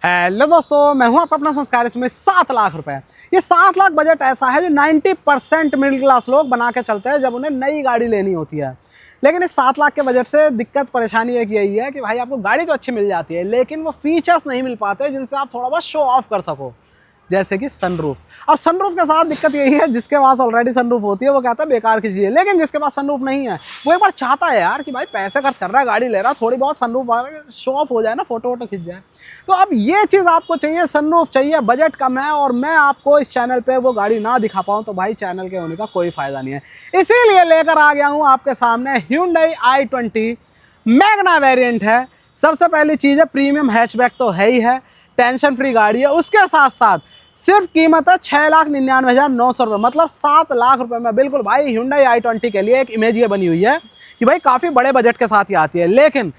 Hello दोस्तों, मैं हूं आपका अपना संस्कार। इसमें 7 लाख रुपए। ये 7 लाख बजट ऐसा है जो 90% मिडिल क्लास लोग बना के चलते हैं जब उन्हें नई गाड़ी लेनी होती है। लेकिन इस 7 लाख के बजट से दिक्कत परेशानी एक यही है कि भाई आपको गाड़ी तो अच्छी मिल जाती है, लेकिन वो फीचर्स नहीं मिल पाते जिनसे आप थोड़ा बहुत शो ऑफ कर सको, जैसे कि सनरूफ। अब सनरूफ के साथ दिक्कत यही है, जिसके पास ऑलरेडी सनरूफ होती है वो कहता है बेकार की चीज़ है, लेकिन जिसके पास सनरूफ नहीं है वो एक बार चाहता है यार कि भाई पैसे खर्च कर रहा है, गाड़ी ले रहा है, थोड़ी बहुत सनरूफ शो ऑफ हो जाए ना, फोटो वोटो खिंच जाए। तो अब ये चीज़ आपको चाहिए, सनरूफ चाहिए, बजट कम है और मैं आपको इस चैनल पे वो गाड़ी ना दिखा पाऊँ तो भाई चैनल के होने का कोई फ़ायदा नहीं है। इसीलिए लेकर आ गया हूँ आपके सामने Hyundai i20 मैग्ना वेरिएंट है। सबसे पहली चीज़ है प्रीमियम हैचबैक तो है ही है, टेंशन फ्री गाड़ी है। उसके साथ साथ सिर्फ कीमत है 6,99,900 रुपये, मतलब 7 लाख रुपए में बिल्कुल भाई Hyundai i20 के लिए एक इमेज ये बनी हुई है कि भाई काफ़ी बड़े बजट के साथ ही आती है। लेकिन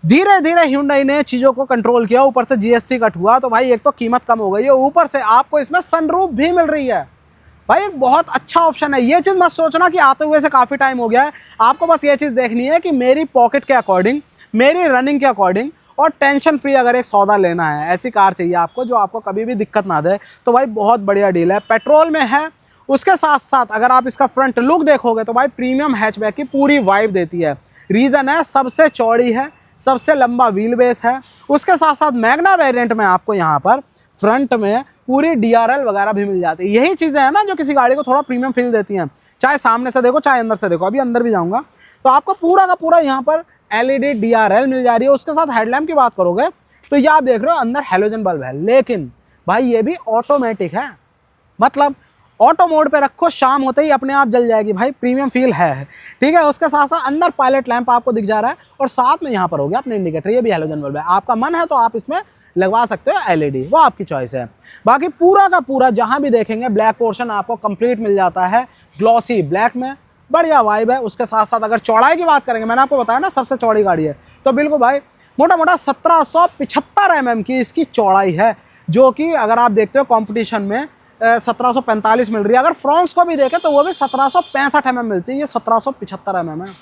धीरे धीरे Hyundai ने चीज़ों को कंट्रोल किया, ऊपर से GST कट हुआ तो भाई एक तो कीमत कम हो गई है, ऊपर से आपको इसमें सनरूफ भी मिल रही है। भाई एक बहुत अच्छा ऑप्शन है। ये चीज़ मत सोचना कि आते हुए से काफ़ी टाइम हो गया है, आपको बस ये चीज़ देखनी है कि मेरी पॉकेट के अकॉर्डिंग, मेरी रनिंग के अकॉर्डिंग और टेंशन फ्री अगर एक सौदा लेना है, ऐसी कार चाहिए आपको जो आपको कभी भी दिक्कत ना दे, तो भाई बहुत बढ़िया डील है। पेट्रोल में है, उसके साथ साथ अगर आप इसका फ्रंट लुक देखोगे तो भाई प्रीमियम हैचबैक की पूरी वाइब देती है। रीज़न है सबसे चौड़ी है, सबसे लंबा व्हील बेस है। उसके साथ साथ मैग्ना वेरिएंट में आपको यहाँ पर फ्रंट में पूरी DRL वगैरह भी मिल जाती है। यही चीज़ें हैं ना जो किसी गाड़ी को थोड़ा प्रीमियम फील देती हैं, चाहे सामने से देखो चाहे अंदर से देखो। अभी अंदर भी जाऊँगा तो आपको पूरा का पूरा यहाँ पर LED DRL मिल जा रही है। उसके साथ हेडलैम्प की बात करोगे तो ये आप देख रहे हो अंदर हैलोजन बल्ब है, लेकिन भाई ये भी ऑटोमेटिक है, मतलब ऑटो मोड पे रखो, शाम होते ही अपने आप जल जाएगी। भाई प्रीमियम फील है, ठीक है। उसके साथ साथ अंदर पायलट लैंप आपको दिख जा रहा है और साथ में यहाँ पर हो गया अपने इंडिकेटर, ये भी हैलोजन बल्ब है। आपका मन है तो आप इसमें लगवा सकते हो LED, वो आपकी चॉइस है। बाकी पूरा का पूरा जहाँ भी देखेंगे ब्लैक पोर्शन आपको कंप्लीट मिल जाता है, ग्लॉसी ब्लैक में, बढ़िया वाइब है। उसके साथ साथ अगर चौड़ाई की बात करेंगे, मैंने आपको बताया ना सबसे चौड़ी गाड़ी है, तो बिल्कुल भाई मोटा मोटा 1775 mm की इसकी चौड़ाई है, जो कि अगर आप देखते हो कंपटीशन में 1745 मिल रही है। अगर फ्रॉन्क्स को भी देखें तो वो भी 1765 mm मिलती है, ये 1775 mm है,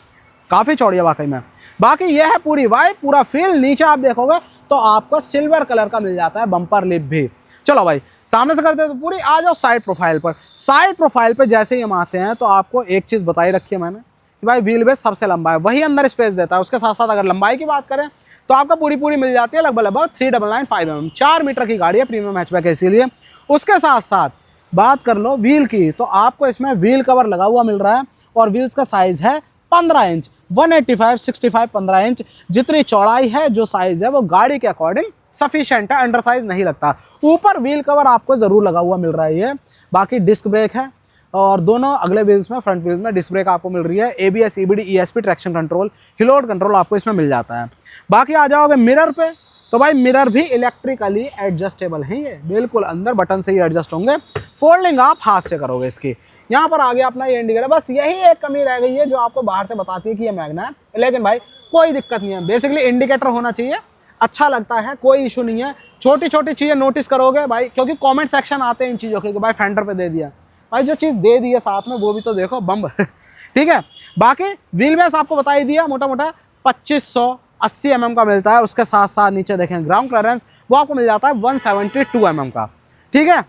काफ़ी चौड़ी है वाकई में। बाकी ये है पूरी वाइब, पूरा फील। नीचे आप देखोगे तो आपको सिल्वर कलर का मिल जाता है बम्पर लिप भी। चलो भाई सामने से करते हैं तो पूरी आ जाओ साइड प्रोफाइल पर। साइड प्रोफाइल पर जैसे ही हम आते हैं तो आपको एक चीज़ बताई रखी है मैंने कि भाई व्हील बेस सबसे लंबा है, वही अंदर स्पेस देता है। उसके साथ साथ अगर लंबाई की बात करें तो आपका पूरी मिल जाती है लगभग 3995 mm, 4 मीटर की गाड़ी है, प्रीमियम हैचबैक है इसीलिए। उसके साथ साथ बात कर लो व्हील की तो आपको इसमें व्हील कवर लगा हुआ मिल रहा है और व्हील्स का साइज़ है 15 इंच, 185/65 15 इंच। जितनी चौड़ाई है, जो साइज़ है वो गाड़ी के अकॉर्डिंग सफिशिएंट है, अंडर साइज नहीं लगता। ऊपर व्हील कवर आपको ज़रूर लगा हुआ मिल रहा है ये। बाकी डिस्क ब्रेक है और दोनों अगले व्हील्स में, फ्रंट व्हील्स में डिस्क ब्रेक आपको मिल रही है। ABS EBD ESP traction control, hill hold control आपको इसमें मिल जाता है। बाकी आ जाओगे मिरर पे तो भाई मिरर भी इलेक्ट्रिकली एडजस्टेबल हैं, ये बिल्कुल अंदर बटन से ही एडजस्ट होंगे। फोल्डिंग आप हाथ से करोगे इसकी। यहाँ पर आ गया अपना ये इंडिकेटर, बस यही एक कमी रह गई है जो आपको बाहर से बताती है कि ये मैग्ना है, लेकिन भाई कोई दिक्कत नहीं है। बेसिकली इंडिकेटर होना चाहिए, अच्छा लगता है, कोई इशू नहीं है। छोटी छोटी चीज़ें नोटिस करोगे भाई, क्योंकि कमेंट सेक्शन आते हैं इन चीज़ों के कि भाई फेंडर पे दे दिया, भाई जो चीज़ दे दी है साथ में वो भी तो देखो, बम ठीक है। बाकी व्हील बेस आपको बता ही दिया, मोटा मोटा 2580 mm का मिलता है। उसके साथ साथ नीचे देखें ग्राउंड क्लियरेंस वो आपको मिल जाता है 172 mm का, ठीक है।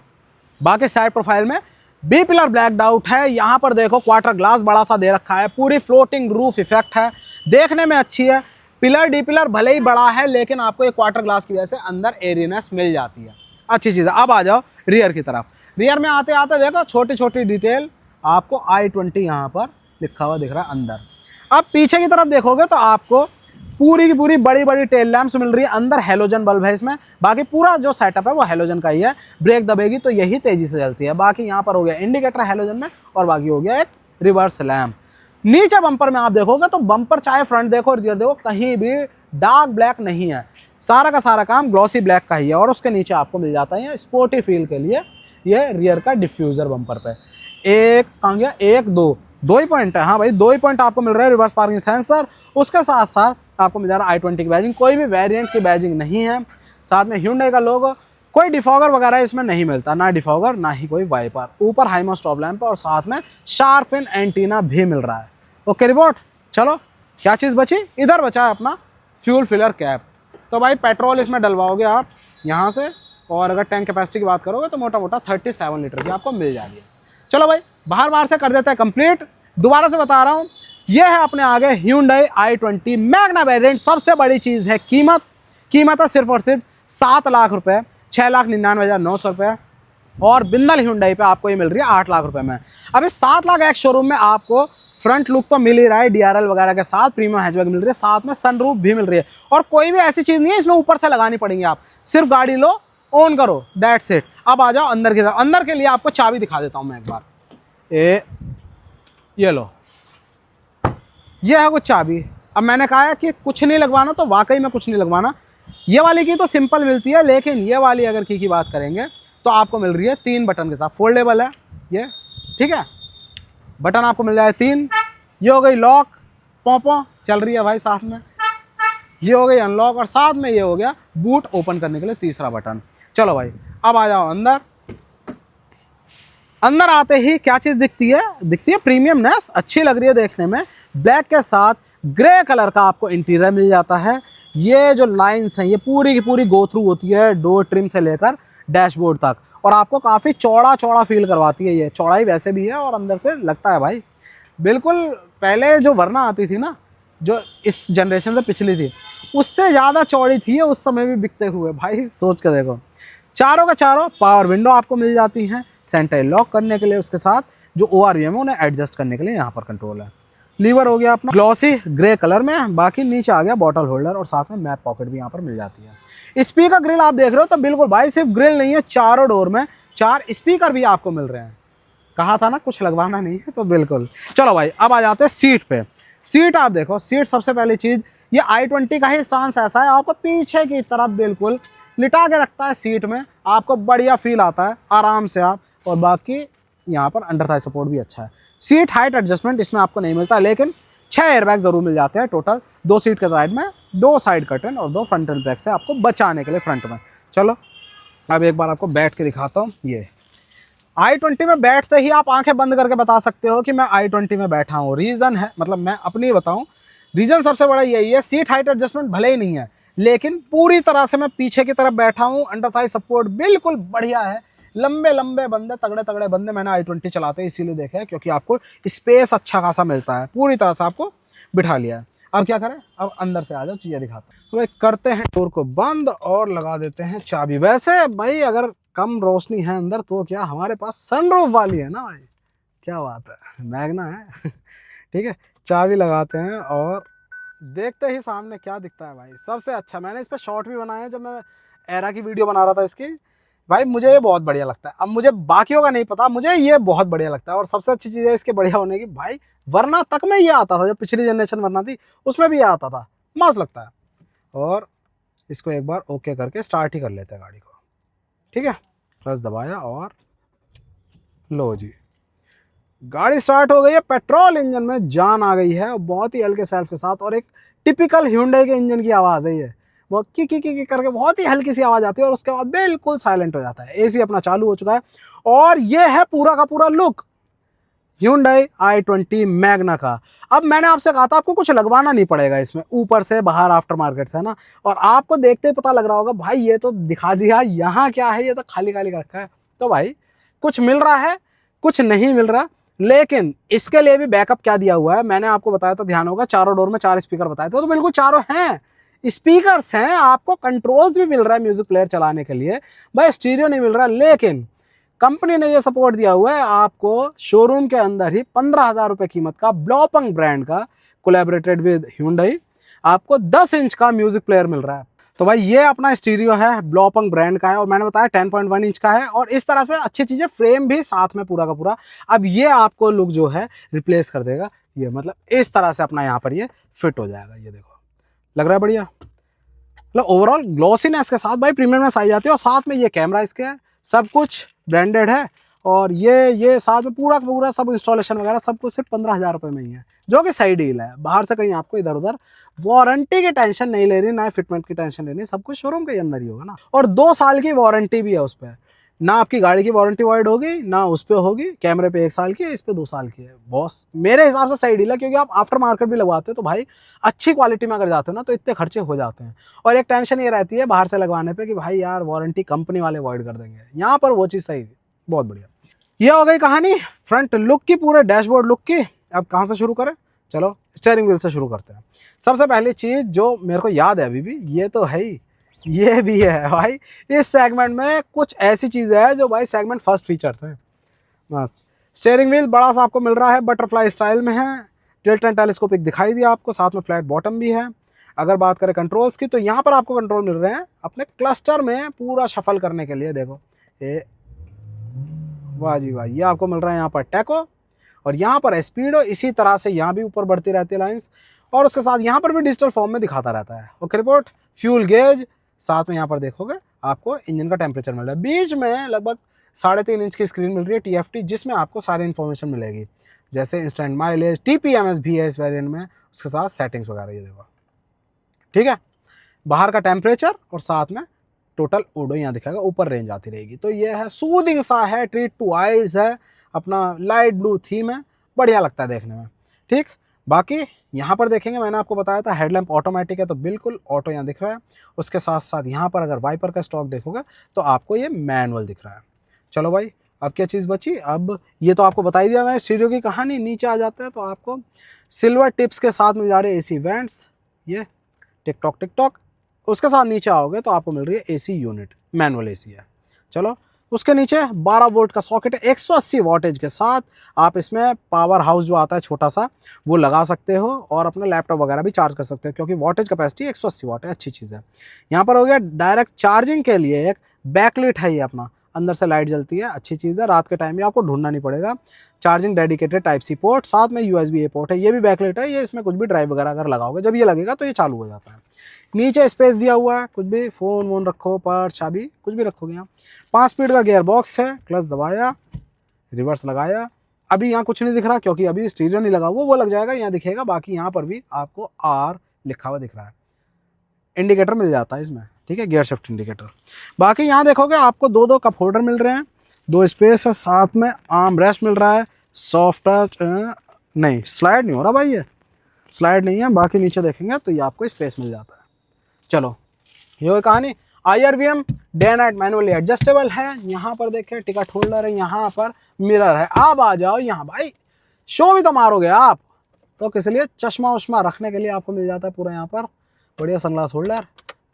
बाकी साइड प्रोफाइल में बी पिलर ब्लैक आउट है। यहाँ पर देखो क्वार्टर ग्लास बड़ा सा दे रखा है, पूरी फ्लोटिंग रूफ इफेक्ट है, देखने में अच्छी है। पिलर डी पिलर भले ही बड़ा है लेकिन आपको एक क्वार्टर ग्लास की वजह से अंदर एयरीनेस मिल जाती है, अच्छी चीज़ है। अब आ जाओ रियर की तरफ। रियर में आते आते देखो छोटी छोटी डिटेल आपको i20 यहाँ पर लिखा हुआ दिख रहा है अंदर। अब पीछे की तरफ देखोगे तो आपको पूरी की पूरी बड़ी बड़ी टेल लैंप्स मिल रही है, अंदर हैलोजन बल्ब है इसमें। बाकी पूरा जो सेटअप है वो हैलोजन का ही है, ब्रेक दबेगी तो यही तेजी से चलती है। बाकी यहाँ पर हो गया इंडिकेटर हैलोजन में और बाकी हो गया एक रिवर्स लैम्प। नीचे बम्पर में आप देखोगे तो बम्पर चाहे फ्रंट देखो रियर देखो कहीं भी डार्क ब्लैक नहीं है, सारा का सारा काम ग्लॉसी ब्लैक का ही है। और उसके नीचे आपको मिल जाता है स्पोर्टी फील के लिए ये रियर का डिफ्यूज़र बम्पर पे। एक कहाँ गया, एक दो ही पॉइंट है, हाँ भाई 2 ही पॉइंट आपको मिल रहा है, रिवर्स पार्किंग सेंसर। उसके साथ साथ आपको मिल जा रहा है i20 की बैजिंग, कोई भी वेरिएंट की बैजिंग नहीं है। साथ में Hyundai का लोगो, कोई डिफॉगर वगैरह इसमें नहीं मिलता, ना डिफॉगर ना ही कोई वाइपर। ऊपर हाईमा स्टॉप लैंप और साथ में शार्प इन एंटीना भी मिल रहा है। ओके रिपोर्ट, चलो क्या चीज़ बची, इधर बचा है अपना फ्यूल फिलर कैप। तो भाई पेट्रोल इसमें डलवाओगे आप यहाँ से, और अगर टैंक कैपेसिटी की बात करोगे तो मोटा मोटा 37 लीटर की आपको मिल जाएगी। चलो भाई बाहर से कर देते हैं कंप्लीट। दोबारा से बता रहा हूँ, ये है अपने आगे Hyundai i20 मैग्ना वेरिएंट। सबसे बड़ी चीज़ है कीमत है सिर्फ और सिर्फ 7 लाख रुपए, 6,99,900 रुपये। और बिंदल Hyundai पे आपको ये मिल रही है 8 लाख रुपए में। अभी 7 लाख एक्स शोरूम में आपको फ्रंट लुक तो मिल ही रहा है, DRL वगैरह के साथ प्रीमियम हैचबैक मिल रही है, साथ में सनरूफ भी मिल रही है। और कोई भी ऐसी चीज़ नहीं है इसमें ऊपर से लगानी पड़ेगी, आप सिर्फ गाड़ी लो, ऑन करो, दैट्स इट। अब आ जाओ अंदर की तरफ। अंदर के लिए आपको चाबी दिखा देता हूँ मैं एक बार। ये लो, ये है वो चाबी। अब मैंने कहा है कि कुछ नहीं लगवाना, तो वाकई में कुछ नहीं लगवाना। ये वाली की तो सिंपल मिलती है, लेकिन ये वाली अगर की बात करेंगे तो आपको मिल रही है 3 बटन के साथ, फोल्डेबल है ये, ठीक है। बटन आपको मिल जाए 3। ये हो गई लॉक, पॉपो चल रही है भाई साथ में। ये हो गई अनलॉक, और साथ में ये हो गया बूट ओपन करने के लिए तीसरा बटन। चलो भाई अब आ जाओ अंदर। अंदर आते ही क्या चीज़ दिखती है प्रीमियमनेस, अच्छी लग रही है देखने में। ब्लैक के साथ ग्रे कलर का आपको इंटीरियर मिल जाता है। ये जो लाइंस हैं ये पूरी की पूरी गो थ्रू होती है, डोर ट्रिम से लेकर डैशबोर्ड तक, और आपको काफ़ी चौड़ा फील करवाती है। ये चौड़ाई वैसे भी है, और अंदर से लगता है भाई बिल्कुल पहले जो वरना आती थी ना, जो इस जनरेशन से पिछली थी, उससे ज़्यादा चौड़ी थी उस समय भी बिकते हुए। भाई सोच के देखो, चारों का चारों पावर विंडो आपको मिल जाती हैं सेंटर लॉक करने के लिए। उसके साथ जो ORVM है उन्हें एडजस्ट करने के लिए यहाँ पर कंट्रोल है। लीवर हो गया अपना ग्लॉसी ग्रे कलर में, बाकी नीचे आ गया बॉटल होल्डर, और साथ में मैप पॉकेट भी यहाँ पर मिल जाती है। स्पीकर ग्रिल आप देख रहे हो तो बिल्कुल भाई सिर्फ ग्रिल नहीं है, चारों डोर में 4 स्पीकर भी आपको मिल रहे हैं। कहा था ना कुछ लगवाना नहीं है, तो बिल्कुल। चलो भाई अब आ जाते हैं सीट पे। सीट आप देखो, सीट सबसे पहली चीज़, ये i20 का ही स्टांस ऐसा है, आपको पीछे की तरफ बिल्कुल लिटा के रखता है सीट में, आपको बढ़िया फील आता है आराम से आप। और बाकी यहाँ पर अंडर थाई सपोर्ट भी अच्छा है। सीट हाइट एडजस्टमेंट इसमें आपको नहीं मिलता, लेकिन 6 एयरबैग ज़रूर मिल जाते हैं टोटल। 2 सीट के साइड में, 2 साइड कर्टन और 2 फ्रंटल बैग से आपको बचाने के लिए फ्रंट में। चलो अब एक बार आपको बैठ के दिखाता हूँ। ये i20 में बैठते ही आप आंखें बंद करके बता सकते हो कि मैं i20 में बैठा हूँ। रीज़न है, मतलब मैं अपनी बताऊँ, रीज़न सबसे बड़ा यही है, सीट हाइट एडजस्टमेंट भले ही नहीं है, लेकिन पूरी तरह से मैं पीछे की तरफ बैठा हूँ। अंडर थाई सपोर्ट बिल्कुल बढ़िया है। लंबे बंदे, तगड़े बंदे मैंने i20 चलाते इसीलिए देखे हैं, क्योंकि आपको स्पेस अच्छा खासा मिलता है, पूरी तरह से आपको बिठा लिया है। अब क्या करें, अब अंदर से आ जाओ, चीज़ें दिखाते हैं। तो भाई करते हैं डोर को बंद और लगा देते हैं चाबी। वैसे भाई अगर कम रोशनी है अंदर तो क्या, हमारे पास सनरूफ वाली है ना भाई, क्या बात है, मैग्ना है। ठीक है, चाबी लगाते हैं और देखते ही सामने क्या दिखता है भाई। सबसे अच्छा, मैंने इस पर शॉर्ट भी बनाया है जब मैं एरा की वीडियो बना रहा था इसकी। भाई मुझे ये बहुत बढ़िया लगता है। अब मुझे बाकियों का नहीं पता, मुझे ये बहुत बढ़िया लगता है। और सबसे अच्छी चीज़ है इसके बढ़िया होने की, भाई वरना तक में ये आता था, जब पिछली जनरेशन वरना थी उसमें भी ये आता था, मस्त लगता है। और इसको एक बार ओके करके स्टार्ट ही कर लेते हैं गाड़ी को। ठीक है, प्लस दबाया और लो जी, गाड़ी स्टार्ट हो गई है। पेट्रोल इंजन में जान आ गई है, बहुत ही हल्के सेल्फ के साथ, और एक टिपिकल Hyundai के इंजन की आवाज़ है ये, वो की करके बहुत ही हल्की सी आवाज़ आती है, और उसके बाद बिल्कुल साइलेंट हो जाता है। एसी अपना चालू हो चुका है, और ये है पूरा का पूरा लुक Hyundai i20 मैग्ना का। अब मैंने आपसे कहा था आपको कुछ लगवाना नहीं पड़ेगा इसमें, ऊपर से बाहर आफ्टर मार्केट से है ना, और आपको देखते ही पता लग रहा होगा भाई ये तो दिखा दिया, यहाँ क्या है, ये तो खाली रखा है। तो भाई कुछ मिल रहा है, कुछ नहीं मिल रहा, लेकिन इसके लिए भी बैकअप क्या दिया हुआ है मैंने आपको बताया था, ध्यान होगा। चारों डोर में 4 स्पीकर बताए थे, तो बिल्कुल चारों हैं, स्पीकर्स हैं। आपको कंट्रोल्स भी मिल रहा है म्यूजिक प्लेयर चलाने के लिए, भाई स्टीरियो नहीं मिल रहा, लेकिन कंपनी ने ये सपोर्ट दिया हुआ है आपको शोरूम के अंदर ही 15,000 रुपये कीमत का ब्लॉपंग ब्रांड का कोलैबोरेटेड विद Hyundai आपको 10 इंच का म्यूजिक प्लेयर मिल रहा है। तो भाई ये अपना स्टीरियो है, ब्लॉपंग ब्रांड का है, और मैंने बताया 10.1 इंच का है, और इस तरह से अच्छी चीज़ें, फ्रेम भी साथ में पूरा का पूरा। अब ये आपको लुक जो है रिप्लेस कर देगा, ये मतलब इस तरह से अपना यहाँ पर ये फिट हो जाएगा। ये देखो, लग रहा है बढ़िया, मतलब ओवरऑल ग्लॉसीनेस के साथ भाई प्रीमियमनेस आई जाती है। और साथ में ये कैमरा इसके है, सब कुछ ब्रांडेड है, और ये साथ में पूरा पूरा सब इंस्टॉलेशन वगैरह सब कुछ सिर्फ 15,000 रुपये में ही है, जो कि सही डील है। बाहर से कहीं आपको इधर उधर वारंटी की टेंशन नहीं लेनी, ना फिटमेंट की टेंशन लेनी, सब कुछ शोरूम के अंदर ही होगा ना। और 2 साल की वारंटी भी है उस पर, ना आपकी गाड़ी की वारंटी वाइड होगी, ना उस पे होगी, कैमरे पे 1 साल की है, इस पे 2 साल की है। बॉस मेरे हिसाब से सही डील है, क्योंकि आप आफ्टर मार्केट भी लगवाते हो तो भाई अच्छी क्वालिटी में अगर जाते हो ना तो इतने खर्चे हो जाते हैं। और एक टेंशन ये रहती है बाहर से लगवाने पे कि भाई यार वारंटी कंपनी वाले वॉइड कर देंगे, यहाँ पर वो चीज़ सही, बहुत बढ़िया। ये हो गई कहानी फ्रंट लुक की, पूरे डैशबोर्ड लुक की। अब कहाँ से शुरू करें, चलो स्टीयरिंग व्हील से शुरू करते हैं। सबसे पहली चीज़ जो मेरे को याद है अभी भी, ये तो है ही, ये भी है भाई, इस सेगमेंट में कुछ ऐसी चीज़ें हैं जो भाई सेगमेंट फर्स्ट फीचर्स है। मस्त स्टीयरिंग व्हील बड़ा सा आपको मिल रहा है, बटरफ्लाई स्टाइल में है, टिल्ट एंड टेलीस्कोपिक दिखाई दिया आपको, साथ में फ्लैट बॉटम भी है। अगर बात करें कंट्रोल्स की, तो यहाँ पर आपको कंट्रोल मिल रहे हैं अपने क्लस्टर में पूरा शफल करने के लिए। देखो ये, वाह जी वाह, ये आपको मिल रहा है यहाँ पर टैको, और यहाँ पर स्पीडो। इसी तरह से यहाँ भी ऊपर बढ़ती रहती है लाइंस, और उसके साथ यहाँ पर भी डिजिटल फॉर्म में दिखाता रहता है। ओके रिपोर्ट, फ्यूल गेज, साथ में यहाँ पर देखोगे आपको इंजन का टेम्परेचर मिल रहा है। बीच में लगभग 3.5 इंच की स्क्रीन मिल रही है TFT, जिसमें आपको सारी इन्फॉर्मेशन मिलेगी, जैसे इंस्टेंट माइलेज, TPMS भी है इस वेरिएंट में, उसके साथ सेटिंग्स वगैरह। ये देखो ठीक है, बाहर का टेम्परेचर और साथ में टोटल ओडो यहाँ दिखाएगा, ऊपर रेंज आती रहेगी। तो ये है सूदिंग सा है, ट्रीट टू आइज है, अपना लाइट ब्लू थीम है, बढ़िया लगता है देखने में। ठीक, बाकी यहाँ पर देखेंगे, मैंने आपको बताया था हेडलैम्प ऑटोमेटिक है, तो बिल्कुल ऑटो यहाँ दिख रहा है। उसके साथ साथ यहाँ पर अगर वाइपर का स्टॉक देखोगे तो आपको ये मैनुअल दिख रहा है। चलो भाई, अब क्या चीज़ बची, अब ये तो आपको बता ही दिया मैंने स्टीरियो की कहानी। नीचे आ जाता है तो आपको सिल्वर टिप्स के साथ मिल जा रहे AC वेंट्स, ये टिकटॉक टिकटॉक। उसके साथ नीचे आओगे तो आपको मिल रही है AC यूनिट, मैनुअल AC है। चलो, उसके नीचे 12 वोल्ट का सॉकेट है, 180 वॉटेज के साथ। आप इसमें पावर हाउस जो आता है छोटा सा, वो लगा सकते हो और अपना लैपटॉप वगैरह भी चार्ज कर सकते हो, क्योंकि वॉटेज कैपेसिटी 180 वॉट है, अच्छी चीज़ है। यहाँ पर हो गया डायरेक्ट चार्जिंग के लिए एक बैकलाइट है, ये अपना अंदर से लाइट जलती है, अच्छी चीज़ है। रात के टाइम में आपको ढूंढना नहीं पड़ेगा। चार्जिंग डेडिकेटेड Type-C पोर्ट, साथ में USB-A पोर्ट है, ये भी बैकलाइट है। ये इसमें कुछ भी ड्राइव वगैरह अगर लगाओगे, जब ये लगेगा तो ये चालू हो जाता है। नीचे स्पेस दिया हुआ है, कुछ भी फ़ोन वोन रखो, पर्स चाबी कुछ भी रखोगे यहाँ। 5 स्पीड का गियर बॉक्स है, क्लच दबाया, रिवर्स लगाया। अभी यहाँ कुछ नहीं दिख रहा क्योंकि अभी स्टीरियो नहीं लगा हुआ, वो लग जाएगा, यहाँ दिखेगा। बाकी यहाँ पर भी आपको R लिखा हुआ दिख रहा है, इंडिकेटर मिल जाता है इसमें, ठीक है, गियर शिफ्ट इंडिकेटर। बाकी यहाँ देखोगे आपको 2 कप होल्डर मिल रहे हैं, 2 स्पेस है, साथ में आर्म रेस्ट मिल रहा है, सॉफ्ट टच नहीं, स्लाइड नहीं हो रहा भाई, ये स्लाइड नहीं है। बाकी नीचे देखेंगे तो ये आपको स्पेस मिल जाता है। चलो, ये हुई कहानी। IRVM day night manually adjustable है। यहाँ पर देखें टिकट होल्डर है, यहाँ पर मिरर है। अब आ जाओ यहाँ भाई, शो भी तो मारोगे आप, तो किस लिए चश्मा उश्मा रखने के लिए आपको मिल जाता है पूरा यहाँ पर बढ़िया सनग्लास होल्डर,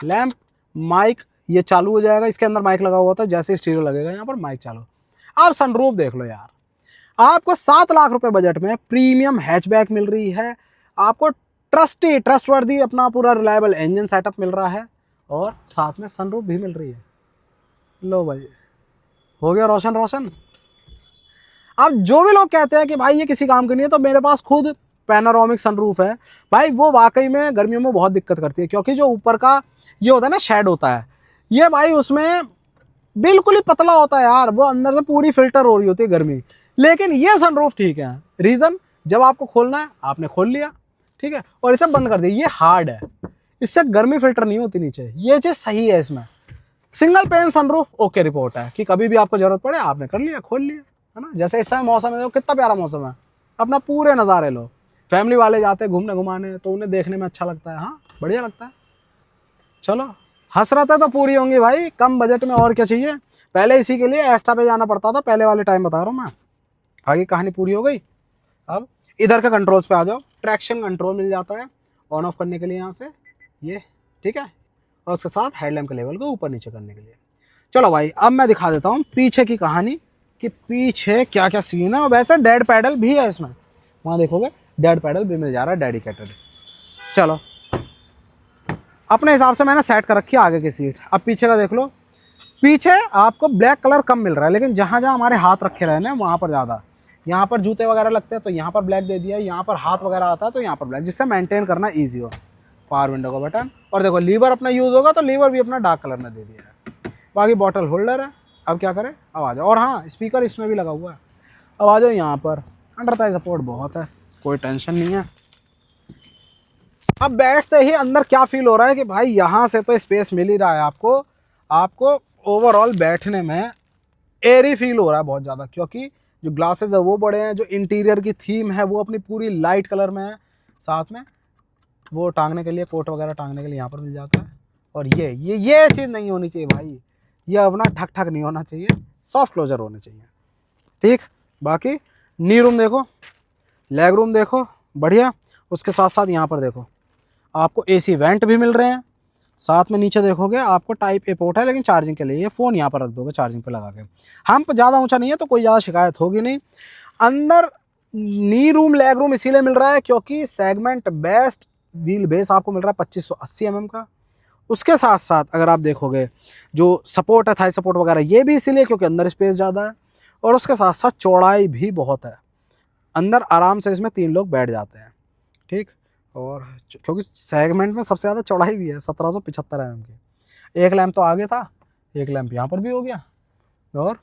लैंप, माइक, ये चालू हो जाएगा, इसके अंदर माइक लगा हुआ था, जैसे स्टीरियो लगेगा यहाँ पर माइक चालू। अब सनरूफ देख लो यार, आपको 7 लाख रुपए बजट में प्रीमियम हैचबैक मिल रही है, आपको ट्रस्टवर्दी अपना पूरा रिलायबल इंजन सेटअप मिल रहा है, और साथ में सनरूफ भी मिल रही है। लो भाई, हो गया रोशन रोशन। अब जो भी लोग कहते हैं कि भाई ये किसी काम की नहीं है, तो मेरे पास खुद पैनोरामिक सनरूफ है भाई, वो वाकई में गर्मियों में बहुत दिक्कत करती है, क्योंकि जो ऊपर का ये होता है ना शेड होता है, ये भाई उसमें बिल्कुल ही पतला होता है यार, वो अंदर से पूरी फिल्टर हो रही होती है गर्मी। लेकिन ये सनरूफ ठीक है, रीज़न जब आपको खोलना है आपने खोल लिया, ठीक है, और इसे बंद कर दिया। ये हार्ड है, इससे गर्मी फिल्टर नहीं होती नीचे, ये चीज़ सही है इसमें। Single pane sunroof okay report है कि कभी भी आपको जरूरत पड़े आपने कर लिया, खोल लिया, है ना। जैसे इस समय मौसम है, कितना प्यारा मौसम है, अपना पूरे नज़ारे लो। फैमिली वाले जाते हैं घूमने घुमाने तो उन्हें देखने में अच्छा लगता है, हाँ बढ़िया लगता है। चलो, हसरतें तो पूरी होंगी भाई, कम बजट में और क्या चाहिए। पहले इसी के लिए एस्टा पे जाना पड़ता था, पहले वाले टाइम बता रहा हूँ मैं। आगे कहानी पूरी हो गई। अब इधर के कंट्रोल्स पे आ जाओ। ट्रैक्शन कंट्रोल मिल जाता है ऑन ऑफ करने के लिए यहाँ से, ये ठीक है, और उसके साथ हेडलैम्प के लेवल को ऊपर नीचे करने के लिए। चलो भाई, अब मैं दिखा देता हूँ पीछे की कहानी कि पीछे क्या क्या सीन है। और वैसे डेड पैडल भी है इसमें, वहाँ देखोगे डेड पैडल भी मिल जा रहा है, डेडिकेटेड। चलो, अपने हिसाब से मैंने सेट कर रखी है आगे की सीट। अब पीछे का देख लो, पीछे आपको ब्लैक कलर कम मिल रहा है, लेकिन जहाँ जहाँ हमारे हाथ रखे रहे ना वहाँ पर ज़्यादा। यहाँ पर जूते वगैरह लगते हैं तो यहाँ पर ब्लैक दे दिया, यहाँ पर हाथ वगैरह आता है तो यहाँ पर ब्लैक, जिससे मेंटेन करना ईजी हो। पावर विंडो का बटन, और देखो लीवर अपना यूज़ होगा तो लीवर भी अपना डार्क कलर में दे दिया है। बाकी बॉटल होल्डर है। अब क्या करें, अब आ जाओ। और हाँ, स्पीकर इसमें भी लगा हुआ है। अब आ जाओ यहाँ पर, अंडर थाई सपोर्ट बहुत है, कोई टेंशन नहीं है। अब बैठते ही अंदर क्या फील हो रहा है कि भाई यहाँ से तो स्पेस मिल ही रहा है आपको ओवरऑल बैठने में एयरी फील हो रहा है बहुत ज़्यादा, क्योंकि जो ग्लासेस है वो बड़े हैं, जो इंटीरियर की थीम है वो अपनी पूरी लाइट कलर में है, साथ में वो टांगने के लिए, कोट वगैरह टांगने के लिए यहाँ पर मिल जाता है। और ये चीज़ नहीं होनी चाहिए भाई, ये अपना ठक ठक नहीं होना चाहिए, सॉफ्ट क्लोजर होने चाहिए, ठीक। बाकी नी रूम देखो, लेग रूम देखो, बढ़िया। उसके साथ साथ यहाँ पर देखो आपको एसी वेंट भी मिल रहे हैं, साथ में नीचे देखोगे आपको टाइप ए पोर्ट है, लेकिन चार्जिंग के लिए, ये फ़ोन यहाँ पर रख दोगे चार्जिंग पे लगा के। हम्प ज़्यादा ऊंचा नहीं है तो कोई ज़्यादा शिकायत होगी नहीं। अंदर नी रूम लेग रूम इसीलिए मिल रहा है क्योंकि सेगमेंट बेस्ट व्हील बेस आपको मिल रहा है 2580 mm का। उसके साथ साथ अगर आप देखोगे जो सपोर्ट है, थाई सपोर्ट वगैरह, ये भी इसीलिए क्योंकि अंदर स्पेस ज़्यादा है, और उसके साथ साथ चौड़ाई भी बहुत है, अंदर आराम से इसमें 3 लोग बैठ जाते हैं, ठीक। और क्योंकि सेगमेंट में सबसे ज़्यादा चौड़ाई भी है 1775 mm की। एक लैंप तो आगे था, एक लैंप यहाँ पर भी हो गया, और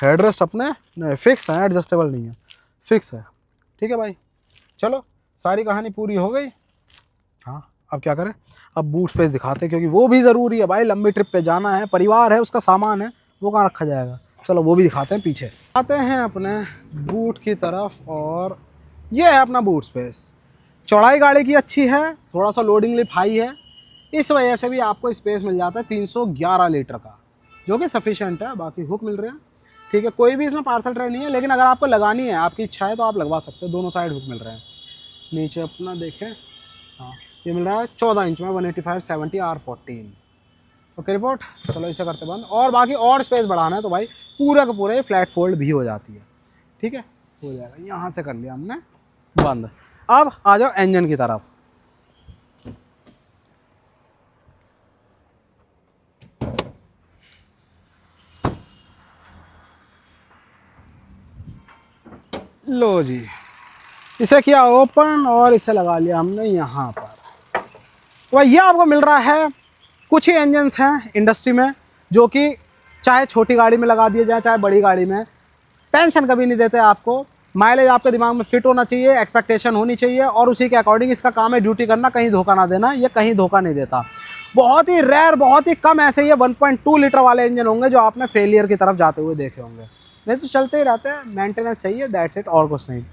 हेडरेस्ट अपने फिक्स है, एडजस्टेबल नहीं है, फिक्स है, ठीक है भाई। चलो सारी कहानी पूरी हो गई। हाँ, अब क्या करें, अब बूट स्पेस दिखाते हैं क्योंकि वो भी ज़रूरी है भाई, लंबी ट्रिप पे जाना है, परिवार है, उसका सामान है, वो कहाँ रखा जाएगा। चलो वो भी दिखाते हैं। पीछे आते हैं अपने बूट की तरफ, और ये है अपना बूट स्पेस। चौड़ाई गाड़ी की अच्छी है, थोड़ा सा लोडिंग लिप हाई है, इस वजह से भी आपको स्पेस मिल जाता है 311 लीटर का, जो कि सफिशिएंट है। बाकी हुक मिल रहे हैं, ठीक है, कोई भी इसमें पार्सल ट्रे नहीं है, लेकिन अगर आपको लगानी है, आपकी इच्छा है तो आप लगवा सकते हो, दोनों साइड हुक मिल रहे हैं। नीचे अपना देखें, हाँ ये मिल रहा है 14 इंच में 185/70 R14। ओके रिपोर्ट, चलो इसे करते बंद। और बाकी और स्पेस बढ़ाना है तो भाई पूरा का पूरा फ्लैट फोल्ड भी हो जाती है, ठीक है, हो जाएगा। यहाँ से कर लिया हमने बंद। अब आ जाओ इंजन की तरफ। लो जी, इसे किया ओपन और इसे लगा लिया हमने यहाँ पर। तो ये आपको मिल रहा है, कुछ ही इंजन्स हैं इंडस्ट्री में जो कि चाहे छोटी गाड़ी में लगा दिए जाए चाहे बड़ी गाड़ी में, टेंशन कभी नहीं देते आपको। माइलेज आपके दिमाग में फिट होना चाहिए, एक्सपेक्टेशन होनी चाहिए, और उसी के अकॉर्डिंग इसका काम है ड्यूटी करना, कहीं धोखा ना देना। ये कहीं धोखा नहीं देता। बहुत ही रेयर, बहुत ही कम ऐसे ये 1.2 लीटर वाले इंजन होंगे जो आपने फेलियर की तरफ जाते हुए देखे होंगे, नहीं तो चलते ही रहते हैं, मेंटेनेंस चाहिए, दैट्स इट, और कुछ नहीं।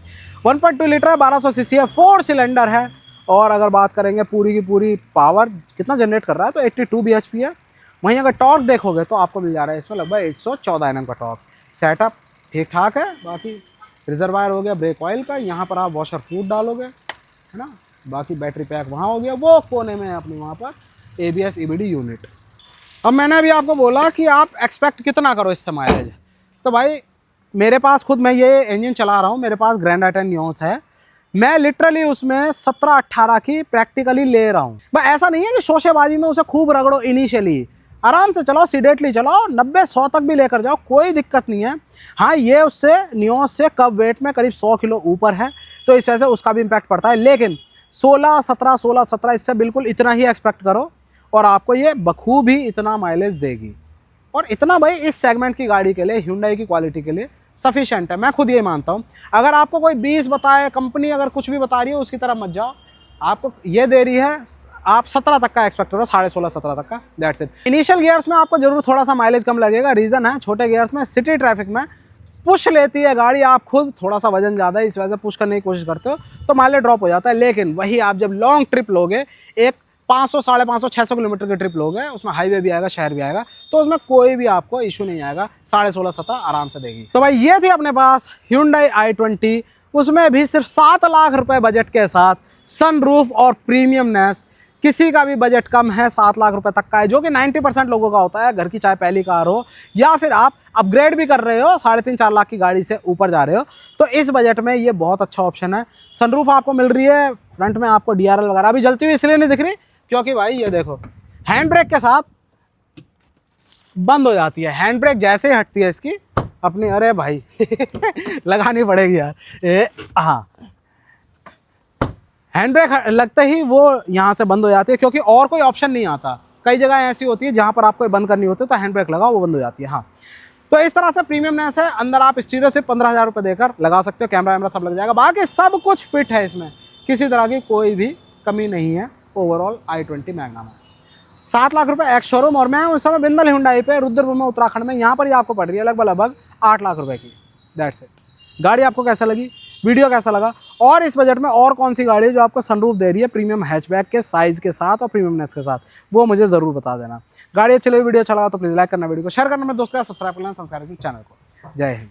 1.2 लीटर है, 1200 सीसी है, 4 सिलेंडर है। और अगर बात करेंगे पूरी की पूरी पावर कितना जनरेट कर रहा है तो 82 bhp है। वहीं अगर टॉर्क देखोगे तो आपको मिल जा रहा है इसमें लगभग 114 Nm का टॉर्क। सेटअप ठीक ठाक है। बाकी रिजर्वायर हो गया ब्रेक ऑयल का, यहाँ पर आप वॉशर फ्लूइड डालोगे, है ना। बाकी बैटरी पैक वहाँ हो गया, वो कोने में है अपनी वहाँ पर ABS EBD यूनिट। अब मैंने अभी आपको बोला कि आप एक्सपेक्ट कितना करो इससे माइलेज, तो भाई मेरे पास खुद मैं ये इंजन चला रहा हूँ, मेरे पास ग्रैंड आई-10 नियोस है, मैं लिटरली उसमें 17-18 की प्रैक्टिकली ले रहा हूँ। भाई ऐसा नहीं है कि शोशेबाजी में उसे खूब रगड़ो, इनिशियली आराम से चलाओ, सीडेटली चलाओ, 90-100 तक भी लेकर जाओ, कोई दिक्कत नहीं है। हाँ, ये उससे नियोस से कब वेट में करीब 100 किलो ऊपर है, तो इस वजह से उसका भी इम्पैक्ट पड़ता है। लेकिन 16-17 इससे बिल्कुल इतना ही एक्सपेक्ट करो और आपको ये बखूबी इतना माइलेज देगी। और इतना भाई इस सेगमेंट की गाड़ी के लिए, Hyundai की क्वालिटी के लिए सफिशिएंट है, मैं खुद ये मानता हूँ। अगर आपको कोई 20 बताए, कंपनी अगर कुछ भी बता रही है उसकी तरफ मत जाओ, आपको ये दे रही है, आप 17 तक का एक्सपेक्ट करो, 16.5-17 तक का, दैट्स इट। इनिशियल गियर्स में आपको जरूर थोड़ा सा माइलेज कम लगेगा, रीज़न है छोटे गियर्स में सिटी ट्रैफिक में पुश लेती है गाड़ी, आप खुद थोड़ा सा वजन ज़्यादा है इस वजह से पुश करने की कोशिश करते हो तो माइलेज ड्रॉप हो जाता है। लेकिन वही आप जब लॉन्ग ट्रिप लोगे, एक 500, 550, 600 किलोमीटर की ट्रिप लोगे, उसमें हाईवे भी आएगा, शहर भी आएगा, तो उसमें कोई भी आपको इशू नहीं आएगा, 16.5-17 आराम से देगी। तो भाई ये थी अपने पास Hyundai i20, उसमें भी सिर्फ 7 लाख रुपए बजट के साथ सनरूफ और प्रीमियमनेस। किसी का भी बजट कम है, 7 लाख रुपए तक का है, जो कि 90% लोगों का होता है। घर की चाहे पहली कार हो या फिर आप अपग्रेड भी कर रहे हो, 3.5-4 लाख की गाड़ी से ऊपर जा रहे हो, तो इस बजट में ये बहुत अच्छा ऑप्शन है। सनरूफ आपको मिल रही है, फ्रंट में आपको DRL वगैरह भी जलती हुई इसलिए नहीं दिख रही क्योंकि भाई ये देखो हैंड ब्रेक के साथ बंद हो जाती है। हैंड ब्रेक जैसे ही हटती है इसकी अपनी, अरे भाई लगानी पड़ेगी यार, हाँ, हैंड ब्रेक लगते ही वो यहाँ से बंद हो जाती है क्योंकि और कोई ऑप्शन नहीं आता। कई जगह ऐसी होती है जहाँ पर आपको बंद करनी होती है तो हैंड ब्रेक लगाओ, वो बंद हो जाती है। हाँ, तो इस तरह से प्रीमियमनेस है। अंदर आप स्टीरियो से 15,000 रुपये देकर लगा सकते हो, कैमरा वैमरा सब लग जाएगा, बाकी सब कुछ फिट है इसमें, किसी तरह की कोई भी कमी नहीं है। ओवरऑल i20 मैग्ना में 7 लाख रुपए एक्स शोरूम, और मैं उस समय बिंदल Hyundai पे रुद्रपुर में उत्तराखंड में, यहाँ पर ही आपको पड़ रही है लगभग 8 लाख रुपए की। That's it. गाड़ी आपको कैसा लगी, वीडियो कैसा लगा, और इस बजट में और कौन सी गाड़ी है जो आपको सनरूफ दे रही है प्रीमियम हैचबैक के साइज़ के साथ और प्रीमियमनेस के साथ, वो मुझे ज़रूर बता देना। गाड़ी अच्छी लगी, वीडियो अच्छा लगा तो प्लीज़ लाइक करना, वीडियो को शेयर करना, मेरे दोस्त का सब्सक्राइब करना संस्कार चैनल को। जय हिंद।